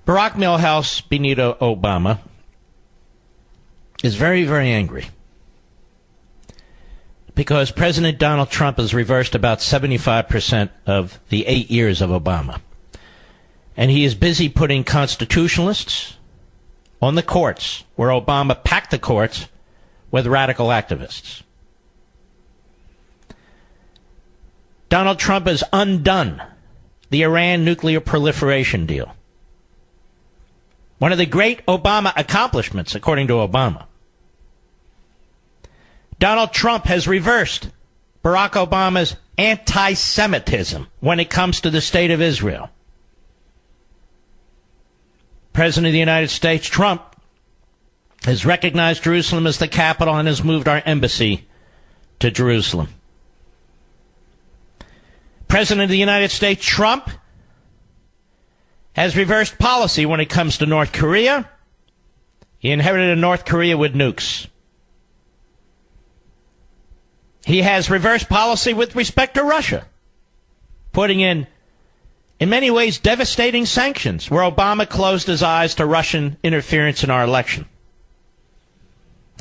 Barack Milhouse Benito Obama is very, very angry because President Donald Trump has reversed about 75% of the 8 years of Obama. And he is busy putting constitutionalists on the courts, where Obama packed the courts with radical activists. Donald Trump has undone the Iran nuclear proliferation deal. One of the great Obama accomplishments, according to Obama. Donald Trump has reversed Barack Obama's anti-Semitism when it comes to the state of Israel. President of the United States, Trump, has recognized Jerusalem as the capital and has moved our embassy to Jerusalem. President of the United States, Trump, has reversed policy when it comes to North Korea. He inherited a North Korea with nukes. He has reversed policy with respect to Russia, putting in many ways, devastating sanctions, where Obama closed his eyes to Russian interference in our election.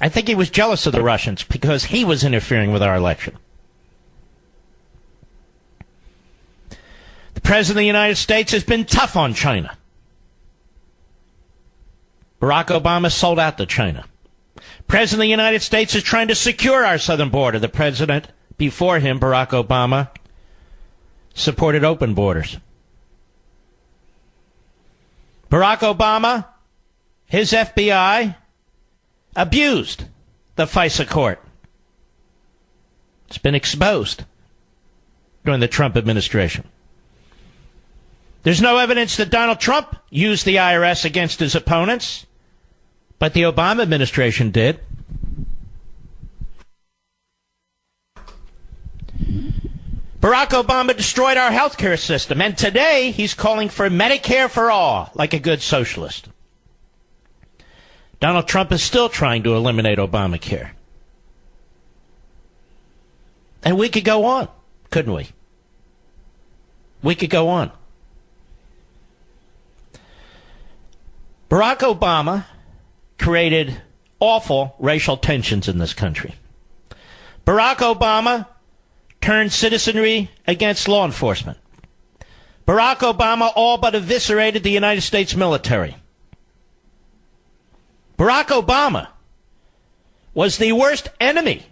I think he was jealous of the Russians because he was interfering with our election. The President of the United States has been tough on China. Barack Obama sold out to China. President of the United States is trying to secure our southern border. The president before him, Barack Obama, supported open borders. Barack Obama, his FBI, abused the FISA court. It's been exposed during the Trump administration. There's no evidence that Donald Trump used the IRS against his opponents, but the Obama administration did. Barack Obama destroyed our health care system, and today he's calling for Medicare for all, like a good socialist. Donald Trump is still trying to eliminate Obamacare. And we could go on, couldn't we? We could go on. Barack Obama created awful racial tensions in this country. Barack Obama turned citizenry against law enforcement. Barack Obama all but eviscerated the United States military. Barack Obama was the worst enemy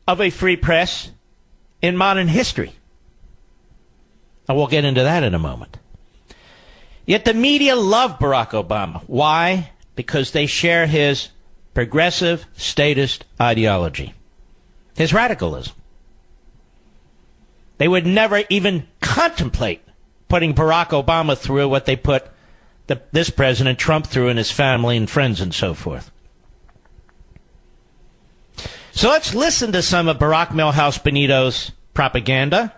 of a free press in modern history. And we'll get into that in a moment. Yet the media love Barack Obama. Why? Because they share his progressive statist ideology, his radicalism. They would never even contemplate putting Barack Obama through what they put this President Trump through and his family and friends and so forth. So let's listen to some of Barack Milhouse Benito's propaganda,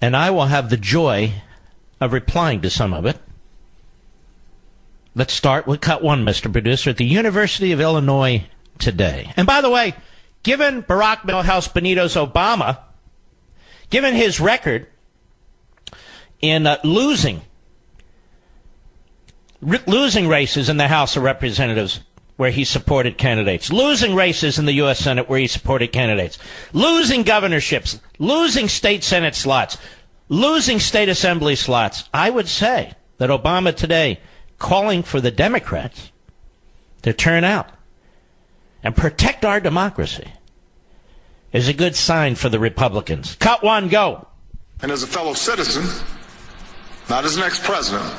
and I will have the joy of replying to some of it. Let's start with cut one, Mr. Producer, at the University of Illinois today. And by the way, given Barack Milhouse Benito's Obama, given his record in losing races in the House of Representatives where he supported candidates, losing races in the U.S. Senate where he supported candidates, losing governorships, losing state Senate slots, losing state assembly slots, I would say that Obama today calling for the Democrats to turn out and protect our democracy is a good sign for the Republicans. Cut one, go. And as a fellow citizen, not as an ex-president,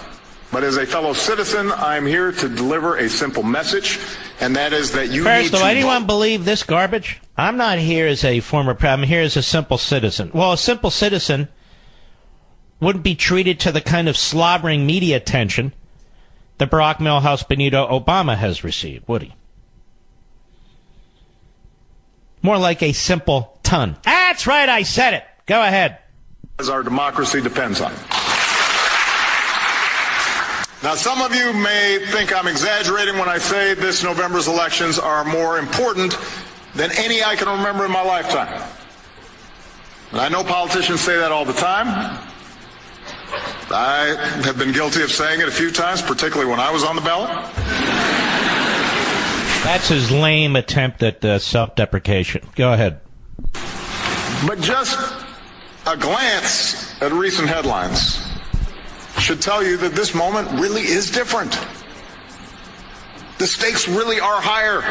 but as a fellow citizen, I'm here to deliver a simple message, and that is that you First, need to anyone believe this garbage? I'm not here as a former president. I'm here as a simple citizen. Well, a simple citizen wouldn't be treated to the kind of slobbering media attention that Barack Milhouse Benito Obama has received, would he? More like a simple ton. That's right, I said it. Go ahead. As our democracy depends on. Now, some of you may think I'm exaggerating when I say this November's elections are more important than any I can remember in my lifetime. And I know politicians say that all the time. I have been guilty of saying it a few times, particularly when I was on the ballot. That's his lame attempt at self-deprecation. Go ahead. But just a glance at recent headlines should tell you that this moment really is different. The stakes really are higher.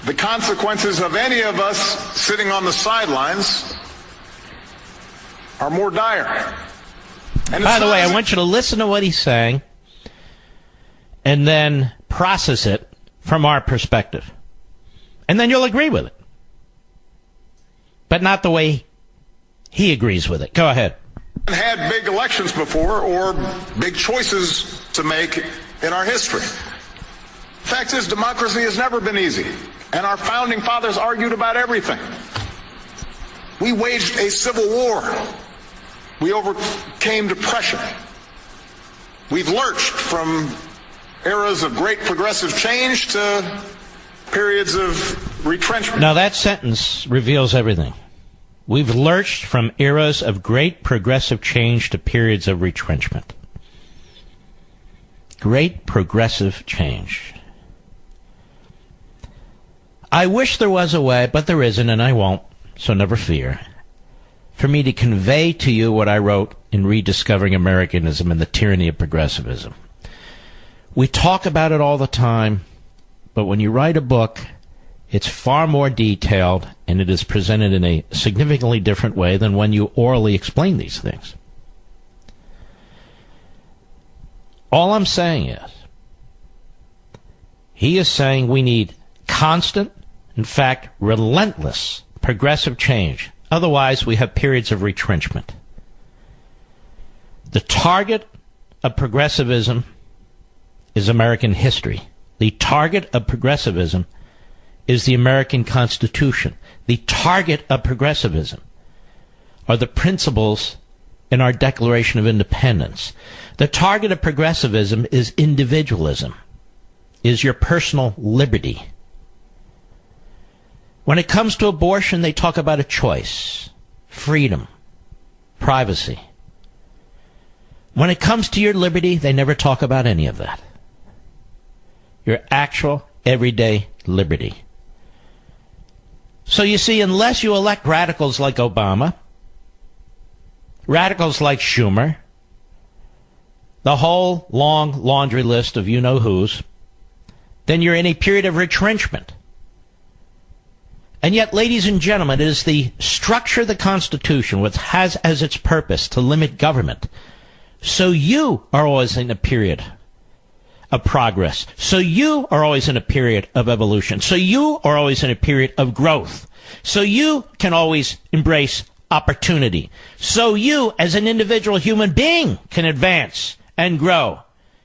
The consequences of any of us sitting on the sidelines are more dire. And by the way, I want you to listen to what he's saying and then process it from our perspective. And then you'll agree with it. But not the way he agrees with it. Go ahead. Had big elections before or big choices to make in our history. Fact is, democracy has never been easy, and our founding fathers argued about everything. We waged a civil war. We overcame depression. We've lurched from eras of great progressive change to periods of retrenchment. Now that sentence reveals everything. We've lurched from eras of great progressive change to periods of retrenchment. Great progressive change. I wish there was a way, but there isn't, and I won't, so never fear, for me to convey to you what I wrote in Rediscovering Americanism and the Tyranny of Progressivism. We talk about it all the time, but when you write a book, it's far more detailed, and it is presented in a significantly different way than when you orally explain these things. All I'm saying is, he is saying we need constant, in fact, relentless progressive change. Otherwise, we have periods of retrenchment. The target of progressivism is American history. The target of progressivism is the American Constitution. The target of progressivism are the principles in our Declaration of Independence. The target of progressivism is individualism, is your personal liberty. When it comes to abortion, they talk about a choice, freedom, privacy. When it comes to your liberty, they never talk about any of that. Your actual, everyday liberty. So you see, unless you elect radicals like Obama, radicals like Schumer, the whole long laundry list of you-know-whos, then you're in a period of retrenchment. And yet, ladies and gentlemen, it is the structure of the Constitution which has as its purpose to limit government. So you are always in a period of progress. So you are always in a period of evolution. So you are always in a period of growth. So you can always embrace opportunity. So you, as an individual human being, can advance and grow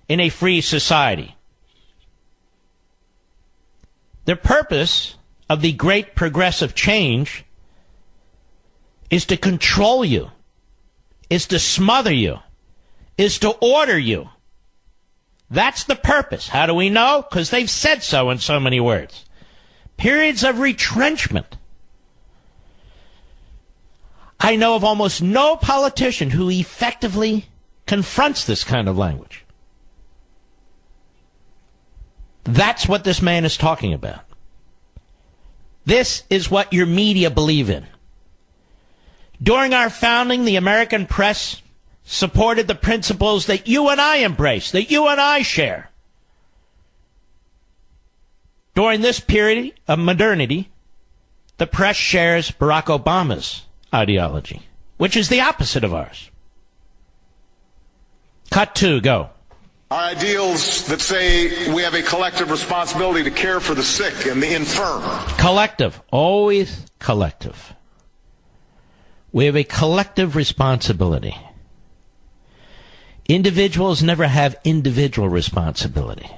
in a free society. The purpose of the great progressive change is to control you, is to smother you, is to order you. That's the purpose. How do we know? Because they've said so in so many words. Periods of retrenchment. I know of almost no politician who effectively confronts this kind of language. That's what this man is talking about. This is what your media believe in. During our founding, the American press supported the principles that you and I embrace, that you and I share. During this period of modernity, the press shares Barack Obama's ideology, which is the opposite of ours. Cut 2, go. Our ideals that say we have a collective responsibility to care for the sick and the infirm. Collective, always collective. We have a collective responsibility. Individuals never have individual responsibility.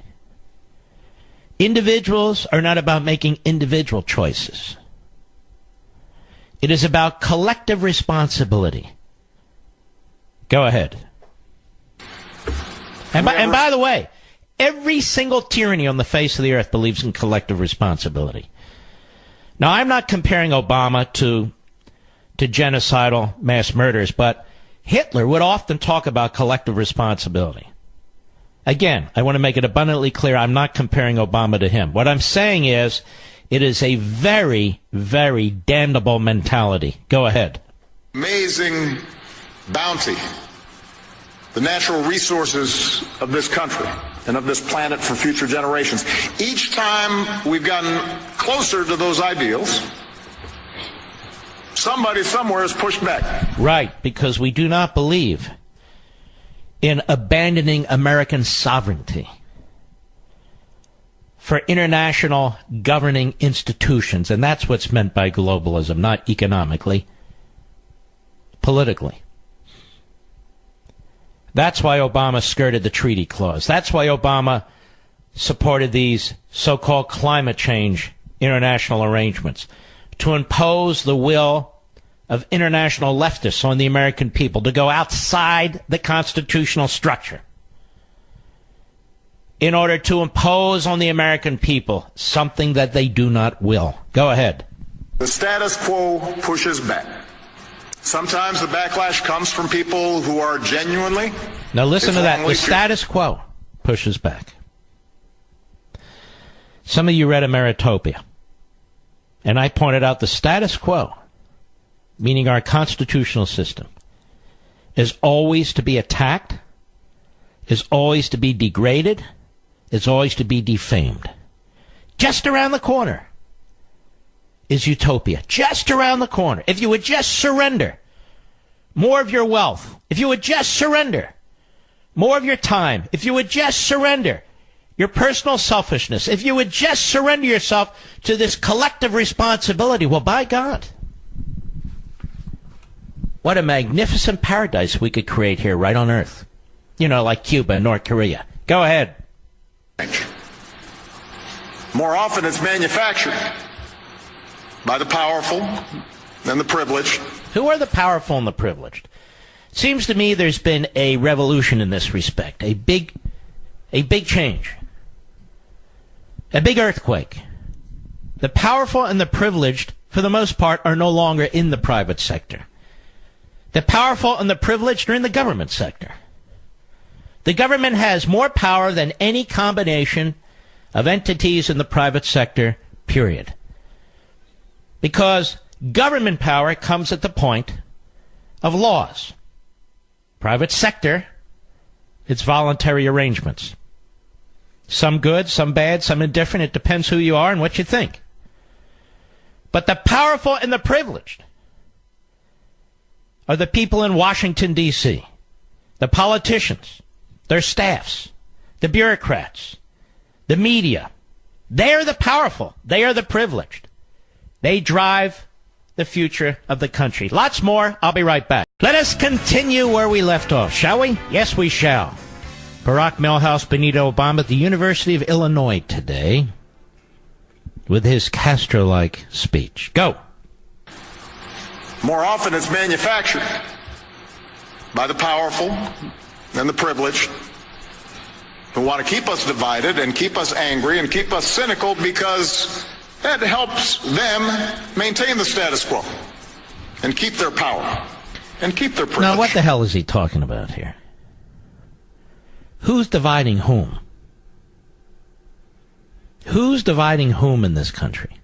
Individuals are not about making individual choices. It is about collective responsibility. Go ahead. And by the way, every single tyranny on the face of the earth believes in collective responsibility. Now, I'm not comparing Obama to genocidal mass murders, but Hitler would often talk about collective responsibility. Again, I want to make it abundantly clear I'm not comparing Obama to him. What I'm saying is it is a very, very damnable mentality. Go ahead. Amazing bounty, the natural resources of this country and of this planet for future generations. Each time we've gotten closer to those ideals, somebody somewhere has pushed back. Right, because we do not believe in abandoning American sovereignty for international governing institutions. And that's what's meant by globalism, not economically, politically. That's why Obama skirted the treaty clause. That's why Obama supported these so-called climate change international arrangements, to impose the will of international leftists on the American people, to go outside the constitutional structure in order to impose on the American people something that they do not will. Go ahead. The status quo pushes back. Sometimes the backlash comes from people who are genuinely... Now listen to that. The status quo pushes back. Some of you read Ameritopia, and I pointed out the status quo, meaning our constitutional system, is always to be attacked, is always to be degraded, is always to be defamed. Just around the corner is utopia. Just around the corner. If you would just surrender more of your wealth, if you would just surrender more of your time, if you would just surrender your personal selfishness, if you would just surrender yourself to this collective responsibility, well, by God, what a magnificent paradise we could create here right on Earth. You know, like Cuba and North Korea. Go ahead. More often it's manufactured by the powerful and the privileged. Who are the powerful and the privileged? It seems to me there's been a revolution in this respect, a big change, a big earthquake. The powerful and the privileged, for the most part, are no longer in the private sector. The powerful and the privileged are in the government sector. The government has more power than any combination of entities in the private sector, period. Because government power comes at the point of laws. Private sector, it's voluntary arrangements. Some good, some bad, some indifferent. It depends who you are and what you think. But the powerful and the privileged are the people in Washington, D.C., the politicians, their staffs, the bureaucrats, the media. They are the powerful. They are the privileged. They drive the future of the country. Lots more. I'll be right back. Let us continue where we left off, shall we? Yes, we shall. Barack Milhouse Benito Obama at the University of Illinois today with his Castro-like speech. Go. More often it's manufactured by the powerful and the privileged who want to keep us divided and keep us angry and keep us cynical because that helps them maintain the status quo and keep their power and keep their privilege. Now, what the hell is he talking about here? Who's dividing whom? Who's dividing whom in this country?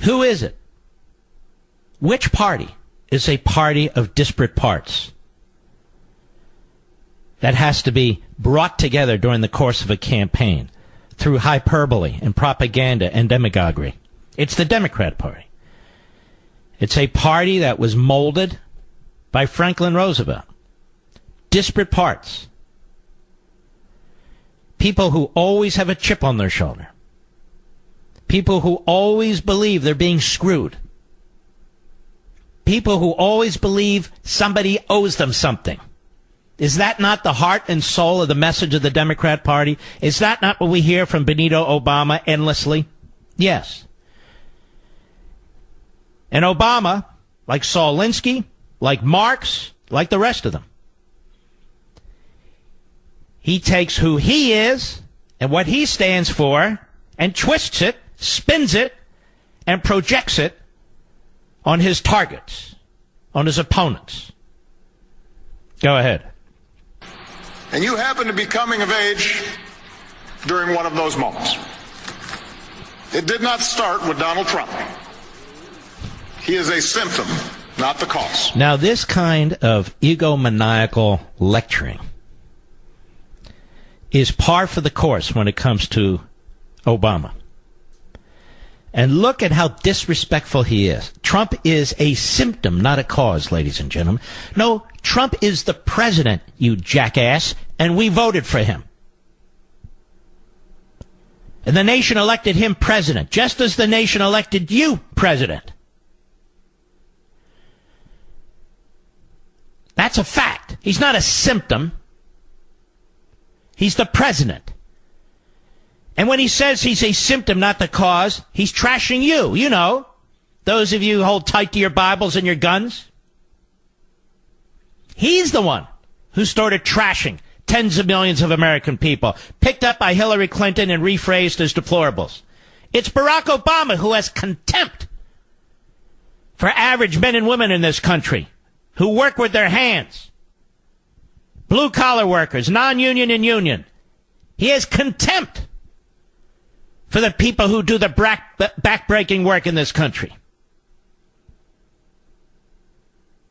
Who is it? Which party is a party of disparate parts that has to be brought together during the course of a campaign through hyperbole and propaganda and demagoguery? It's the Democrat Party. It's a party that was molded by Franklin Roosevelt. Disparate parts. People who always have a chip on their shoulder. People who always believe they're being screwed. People who always believe somebody owes them something. Is that not the heart and soul of the message of the Democrat Party? Is that not what we hear from Benito Obama endlessly? Yes. And Obama, like Saul Alinsky, like Marx, like the rest of them, he takes who he is and what he stands for and twists it, spins it, and projects it on his targets, on his opponents. Go ahead. And you happen to be coming of age during one of those moments. It did not start with Donald Trump. He is a symptom, not the cause. Now, this kind of egomaniacal lecturing is par for the course when it comes to Obama. And look at how disrespectful he is. Trump is a symptom, not a cause, ladies and gentlemen. No, Trump is the president, you jackass, and we voted for him. And the nation elected him president, just as the nation elected you president. That's a fact. He's not a symptom. He's the president. And when he says he's a symptom, not the cause, he's trashing you. You know, those of you who hold tight to your Bibles and your guns. He's the one who started trashing tens of millions of American people, picked up by Hillary Clinton and rephrased as deplorables. It's Barack Obama who has contempt for average men and women in this country who work with their hands. Blue-collar workers, non-union and union. He has contempt for the people who do the back-breaking work in this country.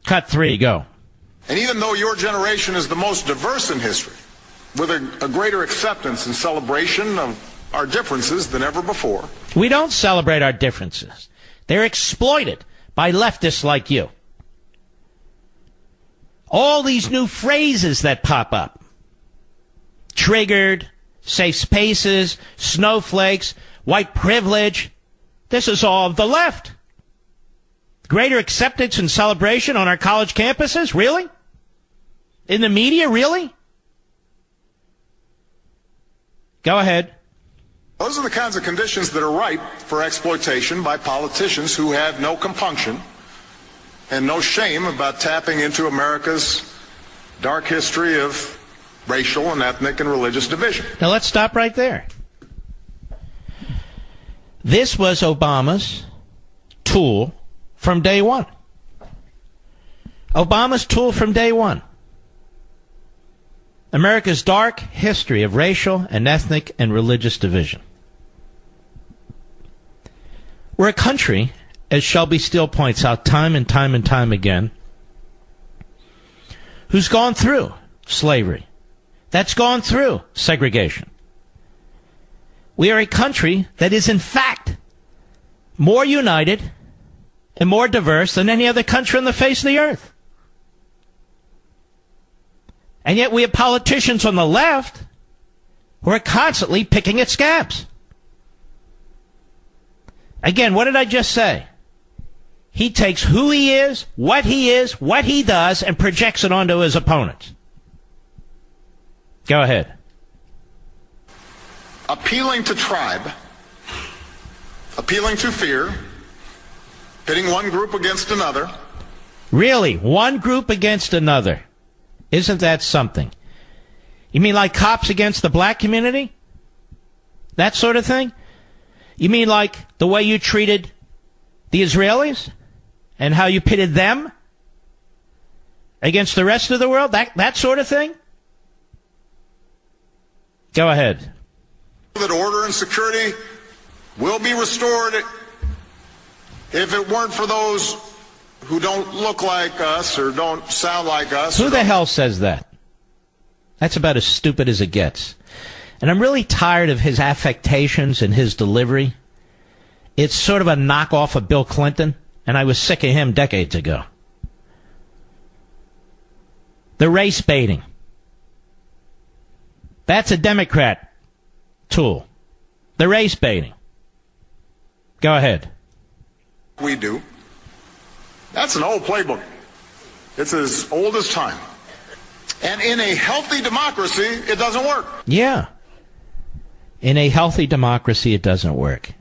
Cut 3, go. And even though your generation is the most diverse in history, with a greater acceptance and celebration of our differences than ever before. We don't celebrate our differences. They're exploited by leftists like you. All these new phrases that pop up. Triggered, safe spaces, snowflakes, white privilege. This is all of the left. Greater acceptance and celebration on our college campuses? Really? In the media? Really? Go ahead. Those are the kinds of conditions that are ripe for exploitation by politicians who have no compunction and no shame about tapping into America's dark history of racial and ethnic and religious division. Now let's stop right there. This was Obama's tool from day one. Obama's tool from day one. America's dark history of racial and ethnic and religious division. We're a country, as Shelby Steele points out time and time and time again, who's gone through slavery, that's gone through segregation. We are a country that is, in fact, more united and more diverse than any other country on the face of the earth. And yet we have politicians on the left who are constantly picking at scabs. Again, what did I just say? He takes who he is, what he does, and projects it onto his opponents. Go ahead. Appealing to tribe, appealing to fear, pitting one group against another. Really? One group against another? Isn't that something? You mean like cops against the black community? That sort of thing? You mean like the way you treated the Israelis and how you pitted them against the rest of the world? That sort of thing? Go ahead. That order and security will be restored if it weren't for those who don't look like us or don't sound like us. Who the hell says that? That's about as stupid as it gets. And I'm really tired of his affectations and his delivery. It's sort of a knockoff of Bill Clinton, and I was sick of him decades ago. The race baiting. That's a Democrat tool. The race baiting. Go ahead. We do. That's an old playbook. It's as old as time. And in a healthy democracy, it doesn't work. Yeah. In a healthy democracy, it doesn't work.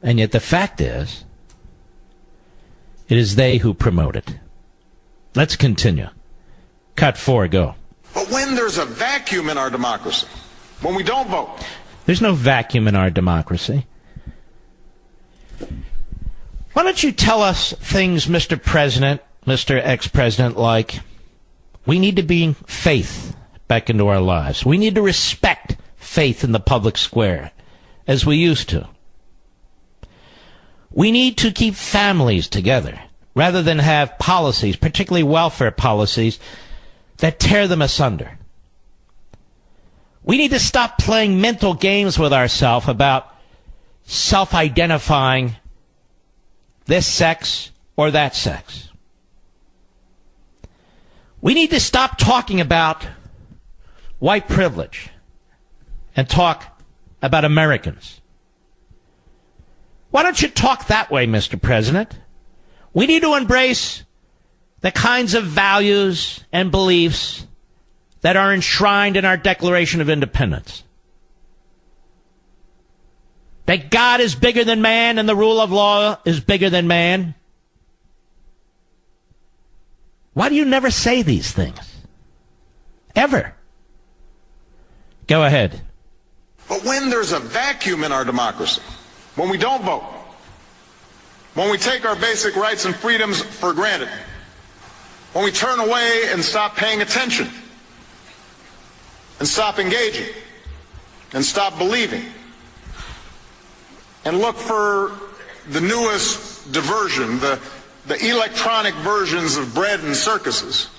And yet the fact is, it is they who promote it. Let's continue. Cut 4, go. But when there's a vacuum in our democracy, when we don't vote. There's no vacuum in our democracy. Why don't you tell us things, Mr. President, Mr. Ex-President, like, we need to bring faith back into our lives. We need to respect faith in the public square as we used to. We need to keep families together rather than have policies, particularly welfare policies, that tear them asunder. We need to stop playing mental games with ourselves about self-identifying this sex or that sex. We need to stop talking about white privilege and talk about Americans. Why don't you talk that way, Mr. President? We need to embrace the kinds of values and beliefs that are enshrined in our Declaration of Independence. That God is bigger than man and the rule of law is bigger than man. Why do you never say these things? Ever. Go ahead. But when there's a vacuum in our democracy, when we don't vote, when we take our basic rights and freedoms for granted, when we turn away and stop paying attention, and stop engaging, and stop believing, and look for the newest diversion, the electronic versions of bread and circuses,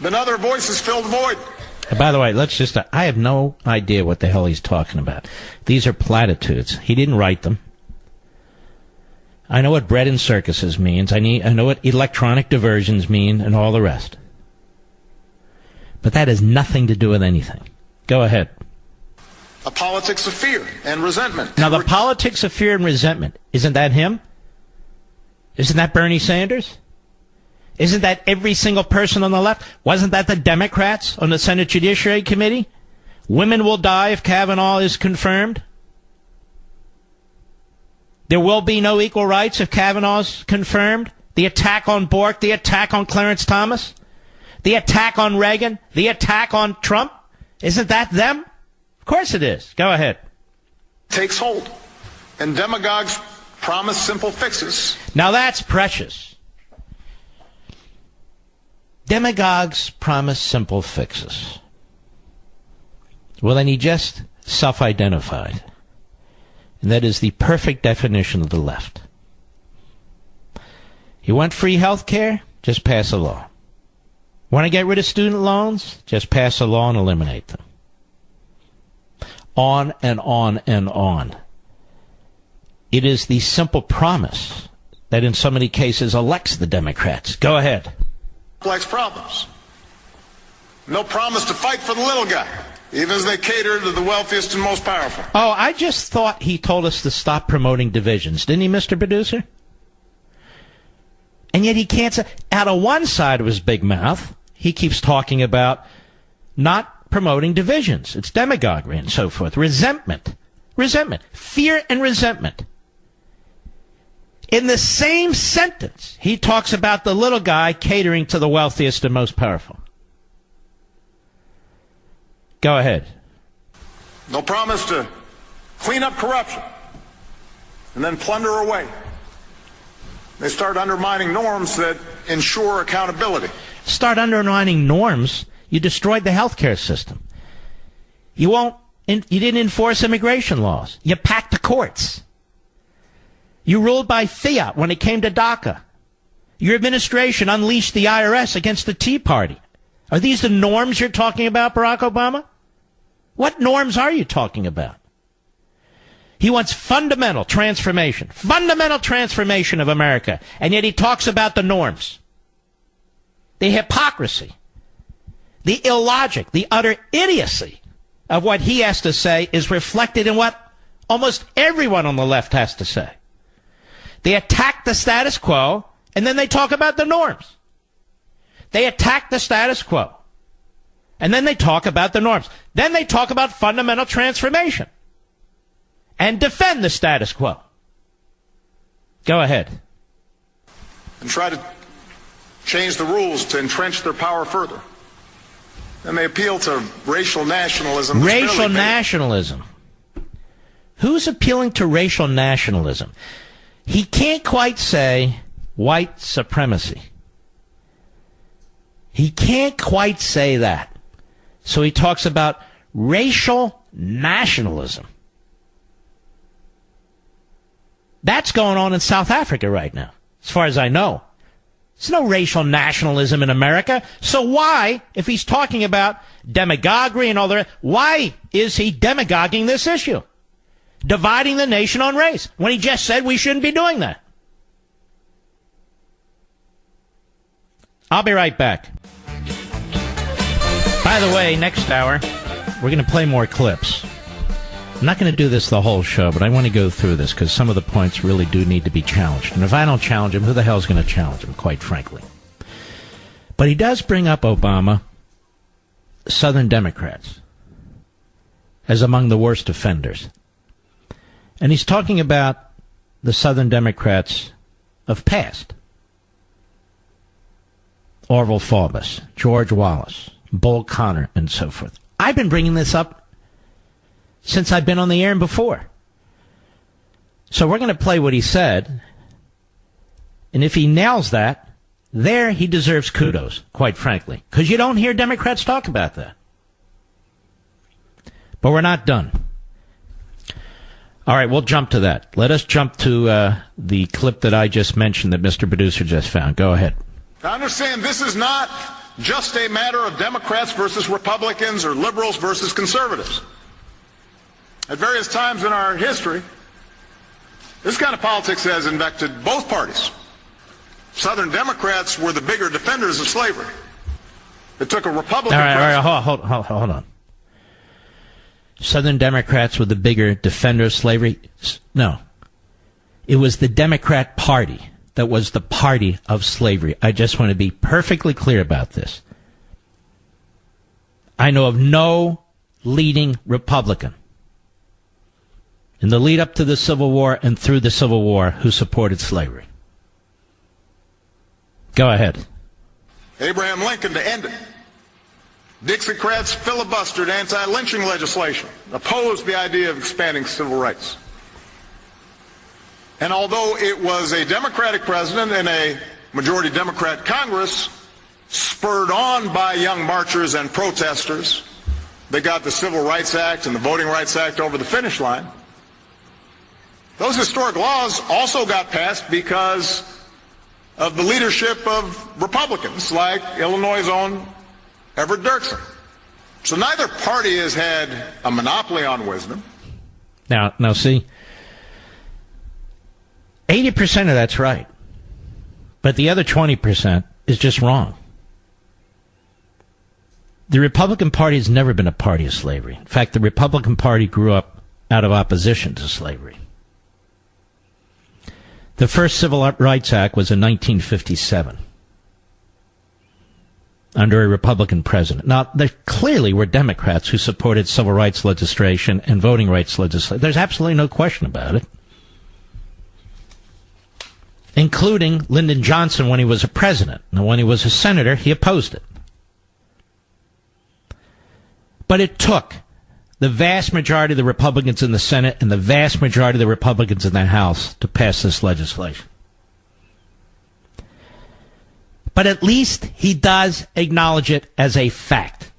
then other voices fill the void. By the way, I have no idea what the hell he's talking about. These are platitudes. He didn't write them. I know what bread and circuses means. I know what electronic diversions mean and all the rest. But that has nothing to do with anything. Go ahead. A politics of fear and resentment. Now, the politics of fear and resentment, isn't that him? Isn't that Bernie Sanders? Isn't that every single person on the left? Wasn't that the Democrats on the Senate Judiciary Committee? Women will die if Kavanaugh is confirmed. There will be no equal rights if Kavanaugh's confirmed. The attack on Bork, the attack on Clarence Thomas, the attack on Reagan, the attack on Trump. Isn't that them? Of course it is. Go ahead. Takes hold. And demagogues promise simple fixes. Now that's precious. Demagogues promise simple fixes. Well, then he just self-identified. And that is the perfect definition of the left. You want free health care? Just pass a law. Want to get rid of student loans? Just pass a law and eliminate them. On and on and on. It is the simple promise that in so many cases elects the Democrats. Go ahead. Complex problems. No promise to fight for the little guy, even as they cater to the wealthiest and most powerful. Oh, I just thought he told us to stop promoting divisions. Didn't he, Mr. Producer? And yet he can't say, out of one side of his big mouth, he keeps talking about not promoting divisions. It's demagoguery and so forth. Resentment. Resentment. Fear and resentment. In the same sentence, he talks about the little guy catering to the wealthiest and most powerful. Go ahead. No promise to clean up corruption and then plunder away. They start undermining norms that ensure accountability. Start undermining norms. You destroyed the healthcare system. You didn't enforce immigration laws. You packed the courts. You ruled by fiat when it came to DACA. Your administration unleashed the IRS against the Tea Party. Are these the norms you're talking about, Barack Obama? What norms are you talking about? He wants fundamental transformation of America, and yet he talks about the norms. The hypocrisy, the illogic, the utter idiocy of what he has to say is reflected in what almost everyone on the left has to say. They attack the status quo, and then they talk about the norms. They attack the status quo, and then they talk about the norms. Then they talk about fundamental transformation and defend the status quo. Go ahead. And try to change the rules to entrench their power further. And they appeal to racial nationalism. Racial nationalism. Who's appealing to racial nationalism? He can't quite say white supremacy. He can't quite say that. So he talks about racial nationalism. That's going on in South Africa right now, as far as I know. There's no racial nationalism in America. So why, if he's talking about demagoguery and all the rest, why is he demagoguing this issue? Dividing the nation on race, when he just said we shouldn't be doing that. I'll be right back. By the way, next hour, we're going to play more clips. I'm not going to do this the whole show, but I want to go through this because some of the points really do need to be challenged. And if I don't challenge him, who the hell is going to challenge him, quite frankly? But he does bring up Obama, Southern Democrats, as among the worst offenders. And he's talking about the Southern Democrats of past. Orville Faubus, George Wallace, Bull Connor, and so forth. I've been bringing this up since I've been on the air and before. So we're going to play what he said. And if he nails that, there he deserves kudos, quite frankly. Because you don't hear Democrats talk about that. But we're not done. All right, we'll jump to that. Let us jump to the clip that I just mentioned that Mr. Producer just found. Go ahead. Now understand, this is not just a matter of Democrats versus Republicans or liberals versus conservatives. At various times in our history, this kind of politics has infected both parties. Southern Democrats were the bigger defenders of slavery. It took a Republican... All right, hold on. Southern Democrats were the bigger defender of slavery? No. It was the Democrat Party that was the party of slavery. I just want to be perfectly clear about this. I know of no leading Republican in the lead up to the Civil War and through the Civil War who supported slavery. Go ahead. Abraham Lincoln to end it. Dixiecrats filibustered anti-lynching legislation, opposed the idea of expanding civil rights. And although it was a Democratic president and a majority Democrat Congress, spurred on by young marchers and protesters, they got the Civil Rights Act and the Voting Rights Act over the finish line. Those historic laws also got passed because of the leadership of Republicans like Illinois' own Everett Dirksen. So neither party has had a monopoly on wisdom. Now see, 80% of that's right. But the other 20% is just wrong. The Republican Party has never been a party of slavery. In fact, the Republican Party grew up out of opposition to slavery. The first Civil Rights Act was in 1957 under a Republican president. Now, there clearly were Democrats who supported civil rights legislation and voting rights legislation. There's absolutely no question about it. Including Lyndon Johnson when he was a president. And when he was a senator, he opposed it. But it took the vast majority of the Republicans in the Senate and the vast majority of the Republicans in the House to pass this legislation. But at least he does acknowledge it as a fact.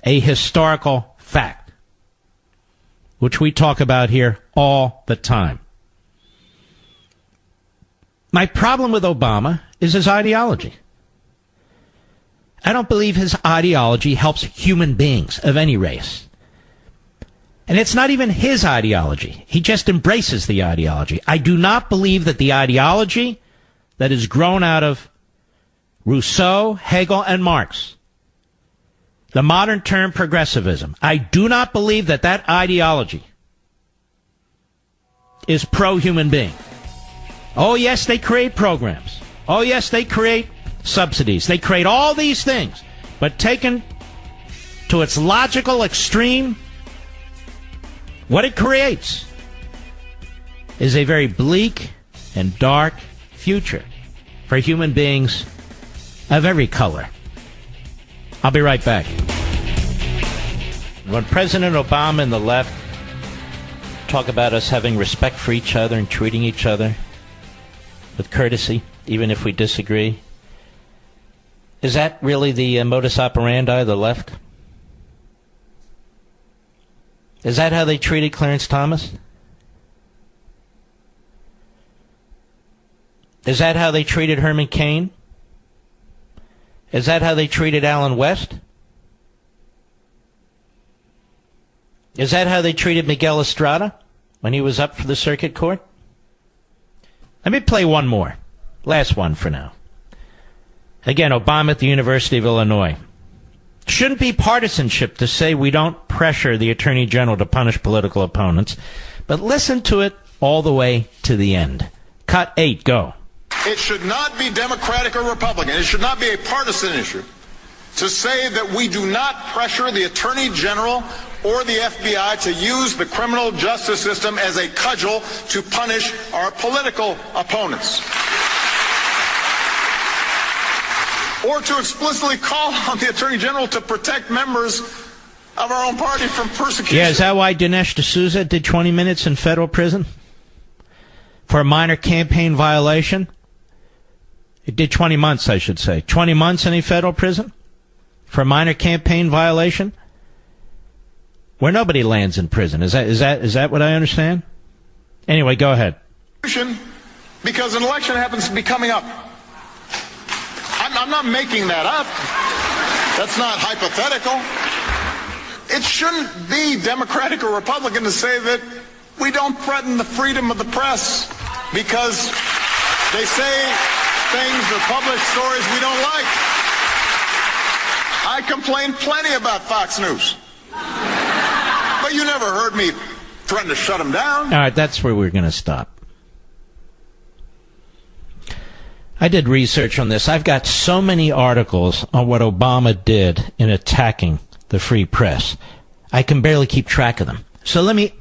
A historical fact. Which we talk about here all the time. My problem with Obama is his ideology. I don't believe his ideology helps human beings of any race. And it's not even his ideology. He just embraces the ideology. I do not believe that the ideology that is grown out of Rousseau, Hegel, and Marx, the modern term progressivism, I do not believe that that ideology is pro-human being. Oh, yes, they create programs. Oh, yes, they create subsidies. They create all these things. But taken to its logical extreme, what it creates is a very bleak and dark future for human beings of every color. I'll be right back. When President Obama and the left talk about us having respect for each other and treating each other with courtesy, even if we disagree. Is that really the modus operandi of the left? Is that how they treated Clarence Thomas? Is that how they treated Herman Cain? Is that how they treated Alan West? Is that how they treated Miguel Estrada when he was up for the circuit court? Let me play one more. Last one for now. Again, Obama at the University of Illinois. Shouldn't be partisanship to say we don't pressure the Attorney General to punish political opponents, but listen to it all the way to the end. Cut 8, go. It should not be Democratic or Republican. It should not be a partisan issue to say that we do not pressure the Attorney General or the FBI to use the criminal justice system as a cudgel to punish our political opponents. Or to explicitly call on the Attorney General to protect members of our own party from persecution. Yeah, is that why Dinesh D'Souza did 20 minutes in federal prison? For a minor campaign violation? It did 20 months, I should say. 20 months in a federal prison? For a minor campaign violation? Where nobody lands in prison. Is that what I understand? Anyway, go ahead. Because an election happens to be coming up. I'm not making that up. That's not hypothetical. It shouldn't be Democratic or Republican to say that we don't threaten the freedom of the press because they say things or publish stories we don't like. I complain plenty about Fox News. But you never heard me threaten to shut them down. All right, that's where we're going to stop. I did research on this. I've got so many articles on what Obama did in attacking the free press. I can barely keep track of them. So let me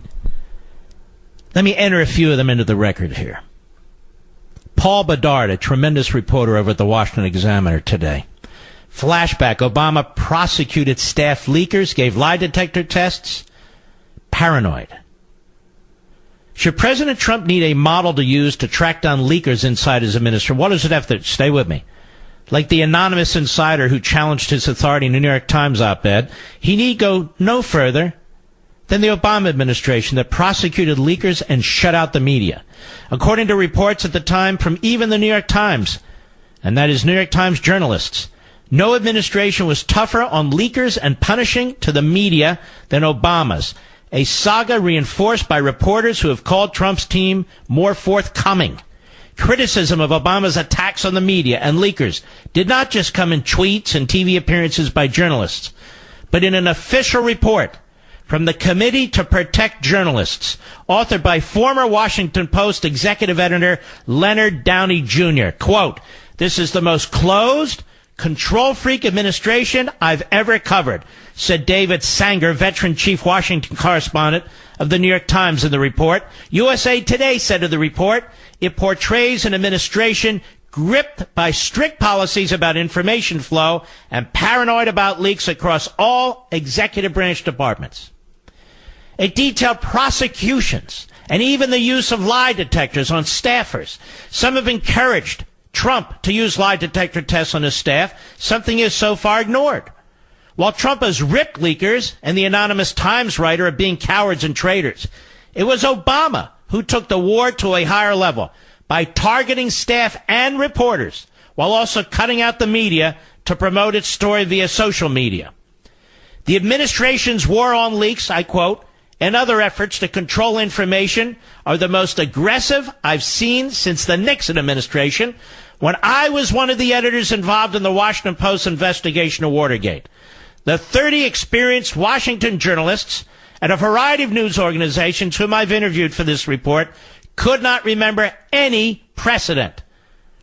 enter a few of them into the record here. Paul Bedard, a tremendous reporter over at the Washington Examiner today. Flashback, Obama prosecuted staff leakers, gave lie detector tests. Paranoid. Should President Trump need a model to use to track down leakers inside his administration? What does it have to, stay with me, like the anonymous insider who challenged his authority in the New York Times op-ed, he need go no further than the Obama administration that prosecuted leakers and shut out the media. According to reports at the time from even the New York Times, and that is New York Times journalists, no administration was tougher on leakers and punishing to the media than Obama's. A saga reinforced by reporters who have called Trump's team more forthcoming. Criticism of Obama's attacks on the media and leakers did not just come in tweets and TV appearances by journalists, but in an official report from the Committee to Protect Journalists, authored by former Washington Post executive editor Leonard Downey Jr. Quote, "This is the most closed, control-freak administration I've ever covered," said David Sanger, veteran chief Washington correspondent of the New York Times in the report. USA Today said of the report, it portrays an administration gripped by strict policies about information flow and paranoid about leaks across all executive branch departments. It detailed prosecutions and even the use of lie detectors on staffers. Some have encouraged Trump to use lie detector tests on his staff, something he has so far ignored. While Trump has ripped leakers and the anonymous Times writer of being cowards and traitors, it was Obama who took the war to a higher level by targeting staff and reporters while also cutting out the media to promote its story via social media. The administration's war on leaks, I quote, and other efforts to control information are the most aggressive I've seen since the Nixon administration, when I was one of the editors involved in the Washington Post investigation of Watergate. The 30 experienced Washington journalists at a variety of news organizations whom I've interviewed for this report could not remember any precedent,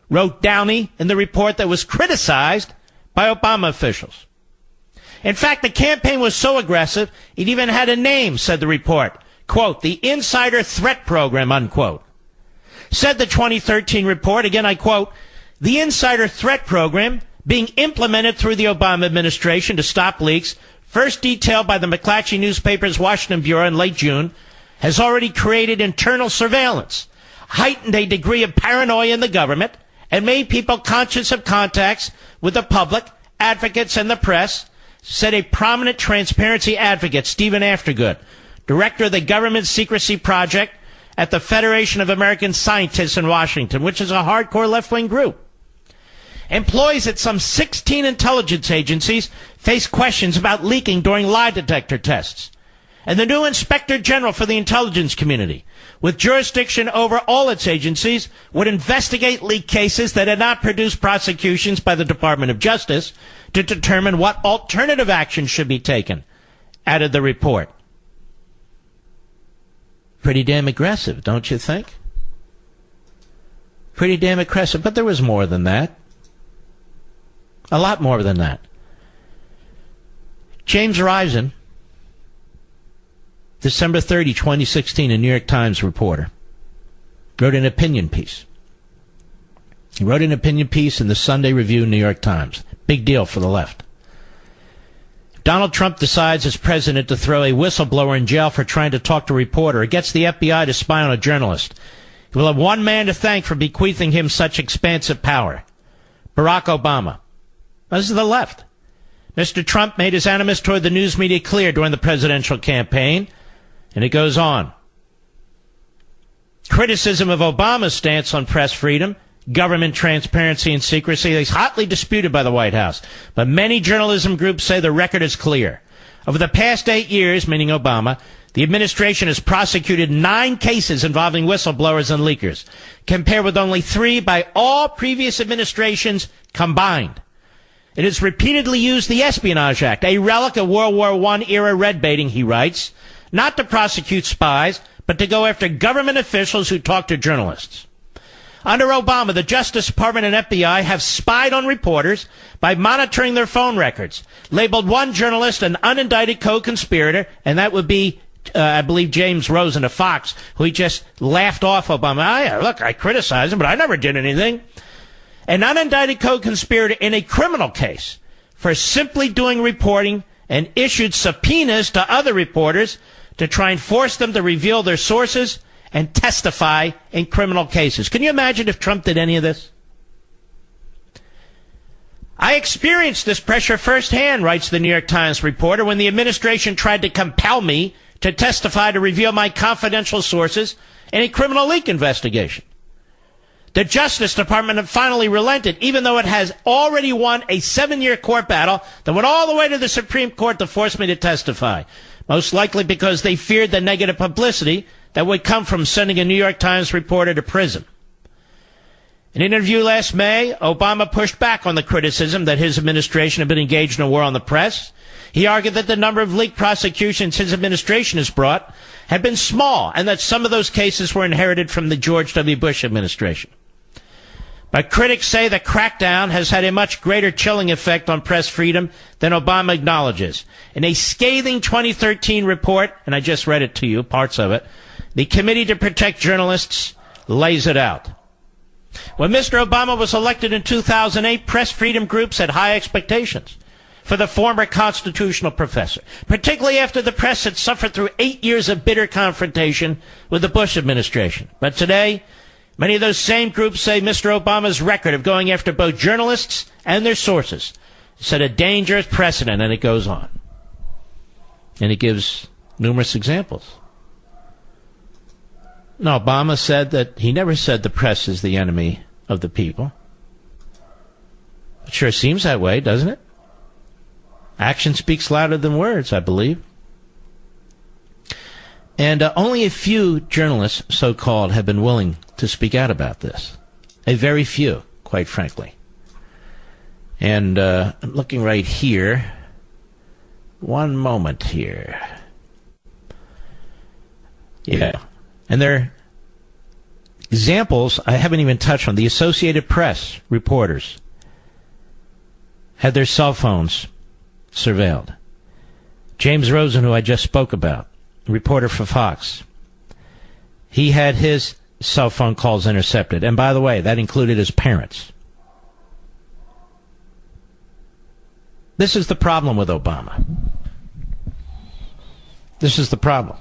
wrote Downey in the report that was criticized by Obama officials. In fact, the campaign was so aggressive, it even had a name, said the report. Quote, the Insider Threat Program, unquote. Said the 2013 report, again I quote, the Insider Threat Program being implemented through the Obama administration to stop leaks, first detailed by the McClatchy newspaper's Washington Bureau in late June, has already created internal surveillance, heightened a degree of paranoia in the government and made people conscious of contacts with the public, advocates, and the press, said a prominent transparency advocate, Stephen Aftergood, director of the Government Secrecy Project at the Federation of American Scientists in Washington, which is a hardcore left-wing group. Employees at some 16 intelligence agencies face questions about leaking during lie detector tests. And the new Inspector General for the intelligence community, with jurisdiction over all its agencies, would investigate leak cases that had not produced prosecutions by the Department of Justice to determine what alternative action should be taken, added the report. Pretty damn aggressive, don't you think? Pretty damn aggressive, but there was more than that. A lot more than that. James Risen, December 30, 2016, a New York Times reporter, wrote an opinion piece. He wrote an opinion piece in the Sunday Review, New York Times. Big deal for the left. Donald Trump decides as president to throw a whistleblower in jail for trying to talk to a reporter. Or gets the FBI to spy on a journalist. He will have one man to thank for bequeathing him such expansive power. Barack Obama. This is the left. Mr. Trump made his animus toward the news media clear during the presidential campaign. And it goes on. Criticism of Obama's stance on press freedom, government transparency and secrecy is hotly disputed by the White House. But many journalism groups say the record is clear. Over the past 8 years, meaning Obama, the administration has prosecuted 9 cases involving whistleblowers and leakers, compared with only 3 by all previous administrations combined. It has repeatedly used the Espionage Act, a relic of World War I era red baiting, he writes, not to prosecute spies, but to go after government officials who talk to journalists. Under Obama, the Justice Department and FBI have spied on reporters by monitoring their phone records, labeled one journalist an unindicted co-conspirator, and that would be, I believe, James Rosen of Fox, who he just laughed off Obama. Look, I criticize him, but I never did anything. An unindicted co-conspirator in a criminal case for simply doing reporting, and issued subpoenas to other reporters to try and force them to reveal their sources and testify in criminal cases. Can you imagine if Trump did any of this? I experienced this pressure firsthand, writes the New York Times reporter, when the administration tried to compel me to testify to reveal my confidential sources in a criminal leak investigation. The Justice Department finally relented, even though it has already won a 7-year court battle that went all the way to the Supreme Court to force me to testify. Most likely because they feared the negative publicity that would come from sending a New York Times reporter to prison. In an interview last May, Obama pushed back on the criticism that his administration had been engaged in a war on the press. He argued that the number of leaked prosecutions his administration has brought had been small, and that some of those cases were inherited from the George W. Bush administration. But critics say the crackdown has had a much greater chilling effect on press freedom than Obama acknowledges. In a scathing 2013 report, and I just read it to you, parts of it, the Committee to Protect Journalists lays it out. When Mr. Obama was elected in 2008, press freedom groups had high expectations for the former constitutional professor, particularly after the press had suffered through 8 years of bitter confrontation with the Bush administration. But today, many of those same groups say Mr. Obama's record of going after both journalists and their sources set a dangerous precedent, and it goes on. And it gives numerous examples. No, Obama said that he never said the press is the enemy of the people. It sure seems that way, doesn't it? Action speaks louder than words, I believe. And only a few journalists, so-called, have been willing to speak out about this. A very few, quite frankly. And I'm looking right here. One moment here. Yeah. And there are examples I haven't even touched on. The Associated Press reporters had their cell phones surveilled. James Rosen, who I just spoke about, reporter for Fox, he had his cell phone calls intercepted. And by the way, that included his parents. This is the problem with Obama. This is the problem.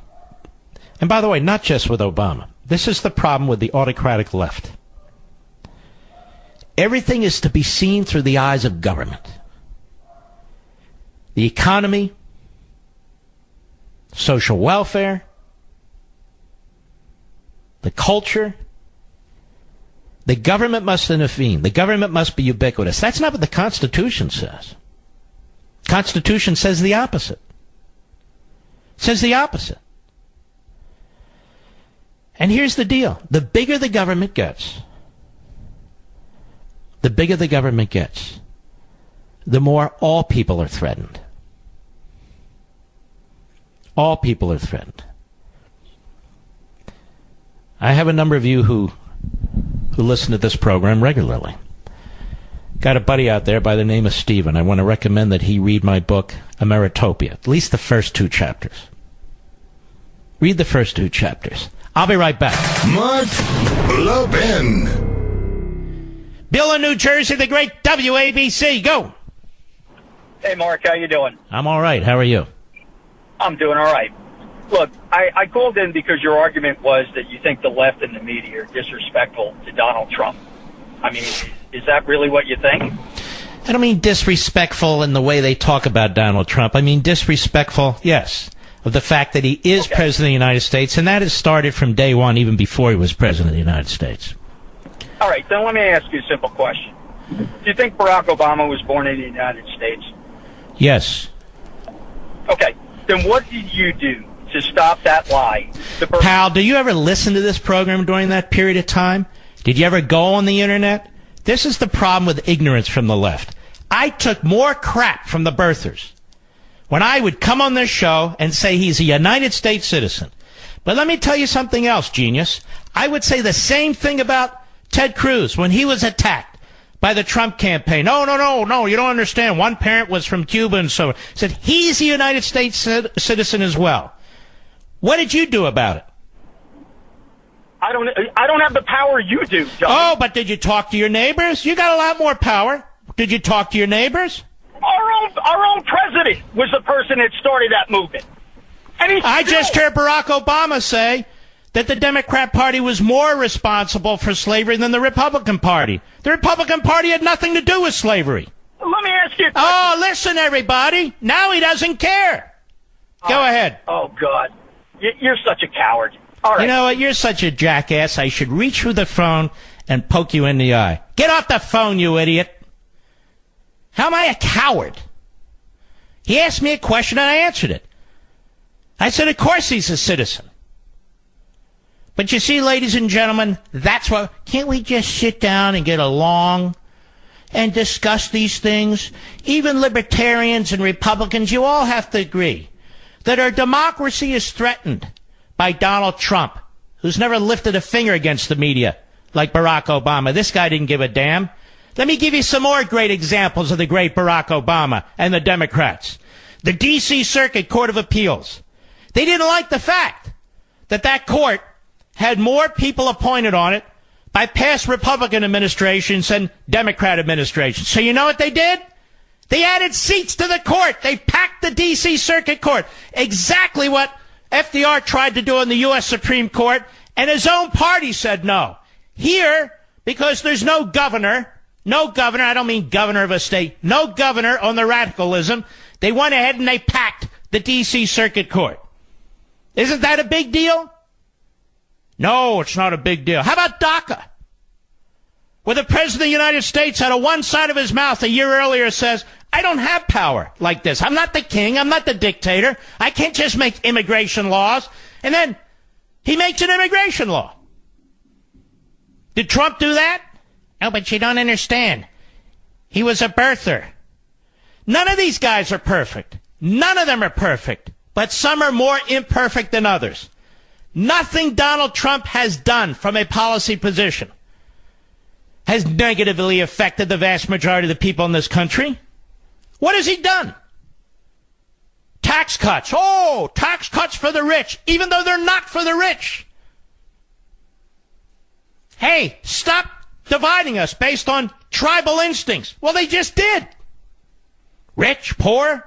And by the way, not just with Obama. This is the problem with the autocratic left. Everything is to be seen through the eyes of government. The economy, social welfare, the culture. The government must intervene. The government must be ubiquitous. That's not what the Constitution says. Constitution says the opposite. It says the opposite. And here's the deal. The bigger the government gets, the more all people are threatened. All people are threatened. I have a number of you who listen to this program regularly. Got a buddy out there by the name of Stephen. I want to recommend that he read my book, Ameritopia, at least the first 2 chapters. Read the first 2 chapters. I'll be right back. Mark Levin. Bill in New Jersey, the great WABC. Go. Hey, Mark, how you doing? I'm all right. How are you? I'm doing all right. Look, I called in because your argument was that you think the left and the media are disrespectful to Donald Trump. I mean, is that really what you think? I don't mean disrespectful in the way they talk about Donald Trump. I mean disrespectful, yes, of the fact that he is president of the United States, and that has started from day one, even before he was president of the United States. All right, then let me ask you a simple question. Do you think Barack Obama was born in the United States? Yes. Okay, then what did you do to stop that lie? Pal, do you ever listen to this program during that period of time? Did you ever go on the internet? This is the problem with ignorance from the left. I took more crap from the birthers when I would come on this show and say he's a United States citizen. But let me tell you something else, genius. I would say the same thing about Ted Cruz when he was attacked by the Trump campaign. No, you don't understand. One parent was from Cuba and so on. Said he's a United States citizen as well. What did you do about it? I don't have the power you do, John. Oh, but did you talk to your neighbors? You got a lot more power. Did you talk to your neighbors? Our own president was the person that started that movement. And I just heard Barack Obama say that the Democrat Party was more responsible for slavery than the Republican Party. The Republican Party had nothing to do with slavery. Let me ask you a question. Oh, listen, everybody. Now he doesn't care. Go ahead. Oh, God. You're such a coward. All right. You know what? You're such a jackass. I should reach through the phone and poke you in the eye. Get off the phone, you idiot. How am I a coward? He asked me a question and I answered it. I said, of course he's a citizen. But you see, ladies and gentlemen, that's why, can't we just sit down and get along and discuss these things? Even libertarians and Republicans, you all have to agree that our democracy is threatened by Donald Trump, who's never lifted a finger against the media like Barack Obama. This guy didn't give a damn. Let me give you some more great examples of the great Barack Obama and the Democrats. The D.C. Circuit Court of Appeals. They didn't like the fact that that court had more people appointed on it by past Republican administrations than Democrat administrations. So you know what they did? They added seats to the court. They packed the D.C. Circuit Court. Exactly what FDR tried to do in the U.S. Supreme Court, and his own party said no. Here, because there's no governor, I don't mean governor of a state, no governor on the radicalism, they went ahead and they packed the D.C. Circuit Court. Isn't that a big deal? No, it's not a big deal. How about DACA? Where the President of the United States out of one side of his mouth a year earlier says, I don't have power like this. I'm not the king. I'm not the dictator. I can't just make immigration laws. And then he makes an immigration law. Did Trump do that? No, but you don't understand. He was a birther. None of these guys are perfect. None of them are perfect. But some are more imperfect than others. Nothing Donald Trump has done from a policy position has negatively affected the vast majority of the people in this country. What has he done? Tax cuts. Oh, tax cuts for the rich, even though they're not for the rich. Hey, stop dividing us based on tribal instincts. Well, they just did. Rich, poor.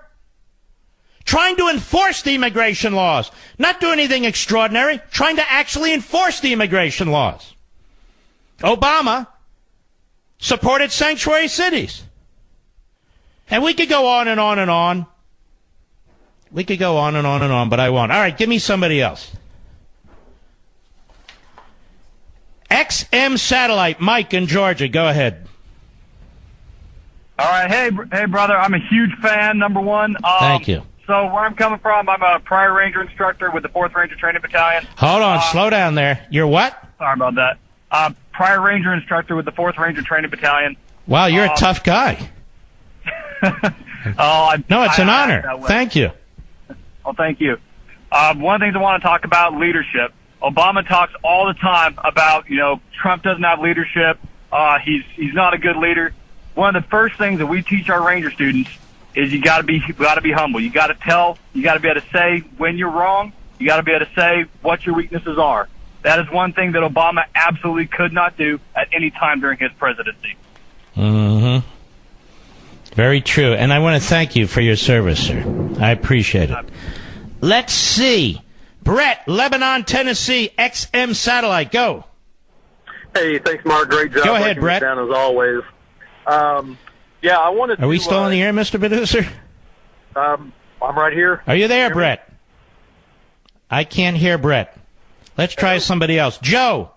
trying to enforce the immigration laws. Not do anything extraordinary, trying to actually enforce the immigration laws. Obama supported sanctuary cities. And we could go on and on and on. We could go on and on and on, but I won't. All right, give me somebody else. XM Satellite, Mike in Georgia. Go ahead. All right. Hey, brother. I'm a huge fan, number one. Thank you. So where I'm coming from, I'm a prior Ranger instructor with the 4th Ranger Training Battalion. Hold on. Slow down there. You're what? Sorry about that. Prior Ranger instructor with the 4th Ranger Training Battalion. Wow, you're a tough guy. No, it's an honor. Thank you. Well, thank you. One of the things I want to talk about, leadership. Obama talks all the time about, Trump doesn't have leadership. He's not a good leader. One of the first things that we teach our Ranger students is you got to be humble. You got to be able to say when you're wrong. You got to be able to say what your weaknesses are. That is one thing that Obama absolutely could not do at any time during his presidency. Mm-hmm. Very true. And I want to thank you for your service, sir. I appreciate it. Let's see. Brett, Lebanon, Tennessee, XM Satellite. Go. Hey, thanks, Mark. Great job. Go ahead, Brett. Down as always. I wanted. Are we still on the air, Mr. Producer? I'm right here. Are you there, Brett? I can't hear Brett. Let's try somebody else. Joe,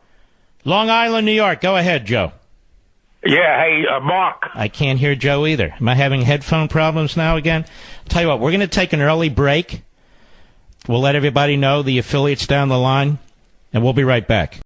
Long Island, New York. Go ahead, Joe. Yeah, hey, Mark. I can't hear Joe either. Am I having headphone problems now again? I'll tell you what, we're going to take an early break. We'll let everybody know, the affiliates down the line, and we'll be right back.